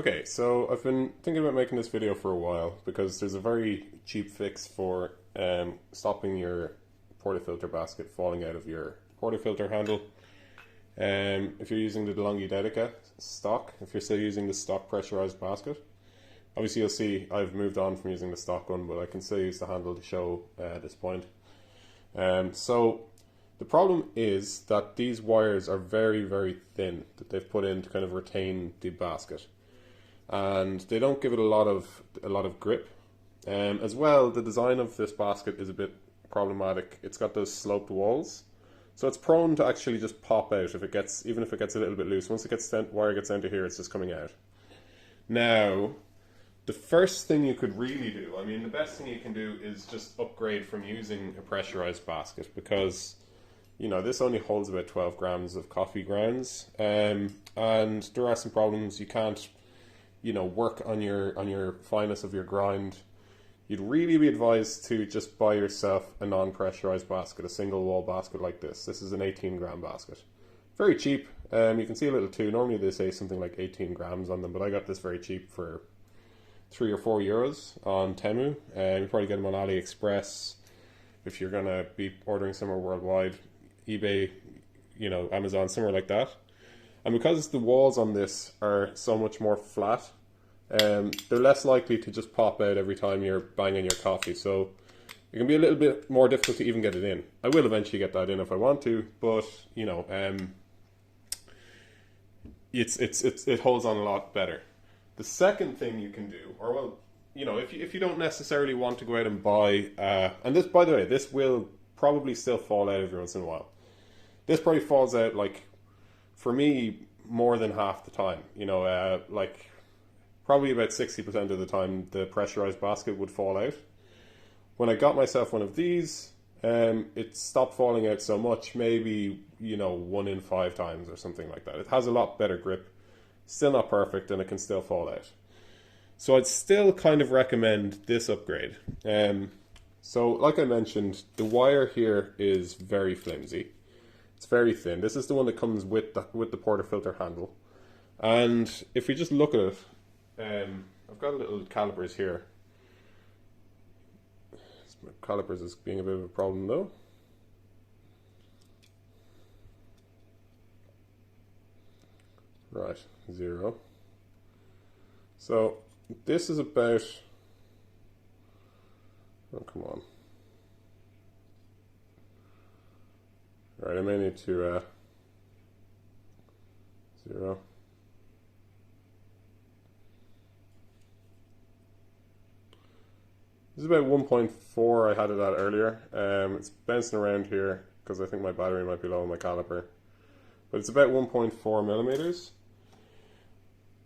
Okay, so I've been thinking about making this video for a while because there's a very cheap fix for stopping your portafilter basket falling out of your portafilter handle. If you're using the DeLonghi Dedica stock, if you're still using the stock pressurized basket, obviously you'll see I've moved on from using the stock one, but I can still use the handle to show at this point. So the problem is that these wires are very, very thin that they've put in to kind of retain the basket, and they don't give it a lot of grip. As well, the design of this basket is a bit problematic. It's got those sloped walls, so it's prone to actually just pop out if it gets, even if it gets a little bit loose. Once it gets down, wire gets down to here, it's just coming out. Now, the first thing you could really do, I mean, the best thing you can do is just upgrade from using a pressurized basket, because you know this only holds about 12 grams of coffee grounds, and there are some problems. You can't, you know, work on your fineness of your grind. You'd really be advised to just buy yourself a non-pressurized basket, a single wall basket like this. This is an 18-gram basket, very cheap. You can see a little too. Normally they say something like 18 grams on them, but I got this very cheap for €3 or €4 on Temu. You probably get them on AliExpress if you're gonna be ordering somewhere worldwide, eBay, you know, Amazon, somewhere like that. And because the walls on this are so much more flat, they're less likely to just pop out every time you're banging your coffee. So it can be a little bit more difficult to even get it in. I will eventually get that in if I want to, but you know, it holds on a lot better. The second thing you can do, or well, you know, if you don't necessarily want to go out and buy, and this, by the way, this will probably still fall out every once in a while. This probably falls out, like, for me, more than half the time. You know, like probably about 60% of the time the pressurized basket would fall out. When I got myself one of these, it stopped falling out so much, maybe, you know, 1 in 5 times or something like that. It has a lot better grip. Still not perfect, and it can still fall out. So I'd still kind of recommend this upgrade. So like I mentioned, the wire here is very flimsy. It's very thin. This is the one that comes with the portafilter handle. And if we just look at it, I've got little calipers here. My calipers is being a bit of a problem though. Right, 0. So this is about, oh come on. Right, I may need to 0. This is about 1.4. I had it at earlier. It's bouncing around here because I think my battery might be low on my caliper, but it's about 1.4 millimeters.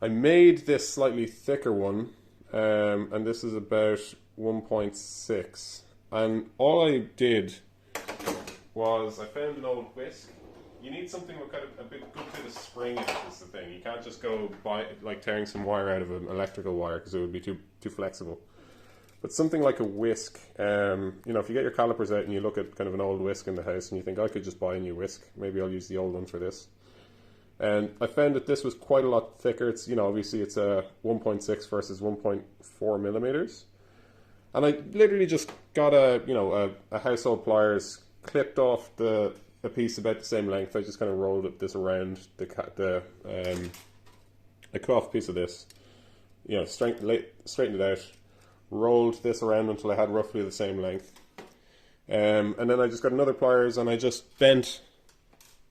I made this slightly thicker one, and this is about 1.6. And all I did was I found an old whisk. You need something with kind of a good bit of spring in it, is the thing. You can't just go by like tearing some wire out of an electrical wire, because it would be too flexible. But something like a whisk, you know, if you get your calipers out and you look at kind of an old whisk in the house and you think, I could just buy a new whisk, maybe I'll use the old one for this. And I found that this was quite a lot thicker. It's, you know, obviously it's a 1.6 versus 1.4 millimeters. And I literally just got a household pliers, clipped off a piece about the same length. I just kind of rolled this around I cut off a piece of this, you know, straightened it out, rolled this around until I had roughly the same length. And then I just got another pliers and I just bent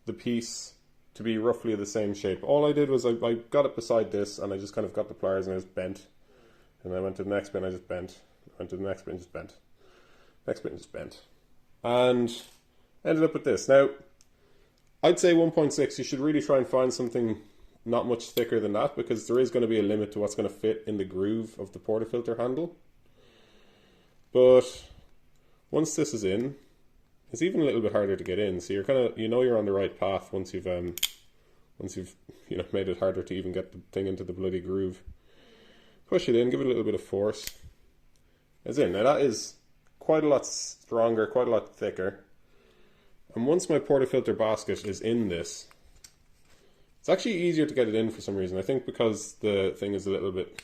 the piece to be roughly the same shape. All I did was I got it beside this and I just kind of got the pliers and I just bent. And I went to the next bit and I just bent. Went to the next bit and just bent. Next bit and just bent. And ended up with this. Now, I'd say 1.6, you should really try and find something not much thicker than that, because there is going to be a limit to what's going to fit in the groove of the portafilter handle. But once this is in, it's even a little bit harder to get in. So you're kind of, you know, you're on the right path once you've you know, made it harder to even get the thing into the bloody groove. Push it in, give it a little bit of force. It's in. Now that is quite a lot stronger, quite a lot thicker. And once my portafilter basket is in this, It's actually easier to get it in for some reason. I think because the thing is a little bit,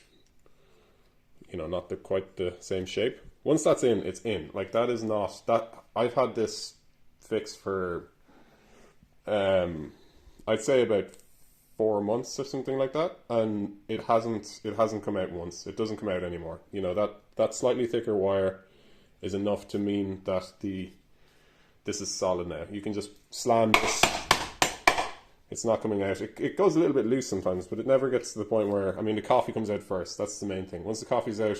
you know, not quite the same shape. Once that's in, it's in. Like that is not that. I've had this fixed for, I'd say about 4 months or something like that, and it hasn't come out once. It doesn't come out anymore. You know, that slightly thicker wire is enough to mean that this is solid now. You can just slam this. It's not coming out. It goes a little bit loose sometimes, but it never gets to the point where, I mean, the coffee comes out first. That's the main thing. Once the coffee's out,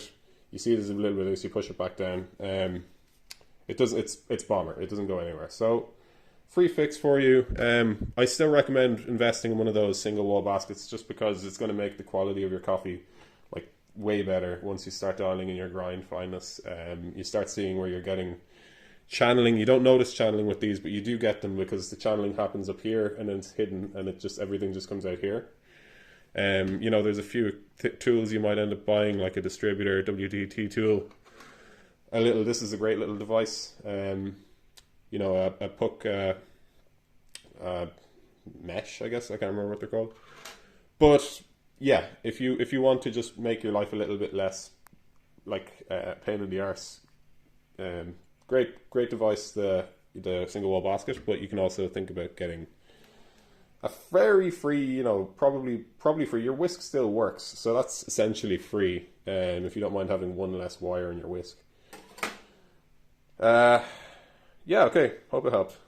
you see it is a little bit loose, you push it back down. It doesn't, it's bomber. It doesn't go anywhere. So, free fix for you. I still recommend investing in one of those single wall baskets just because it's going to make the quality of your coffee like way better once you start dialing in your grind fineness. You start seeing where you're getting channeling. You don't notice channeling with these, but you do get them because the channeling happens up here and then it's hidden and everything just comes out here. You know, there's a few tools you might end up buying, like a distributor WDT tool. This is a great little device. You know, a puck mesh, I guess. I can't remember what they're called. But yeah, if you want to just make your life a little bit less like pain in the arse, great device, the single wall basket. But you can also think about getting a very free, you know, probably free. Your whisk still works, so that's essentially free. If you don't mind having one less wire in your whisk. Yeah, okay. Hope it helped.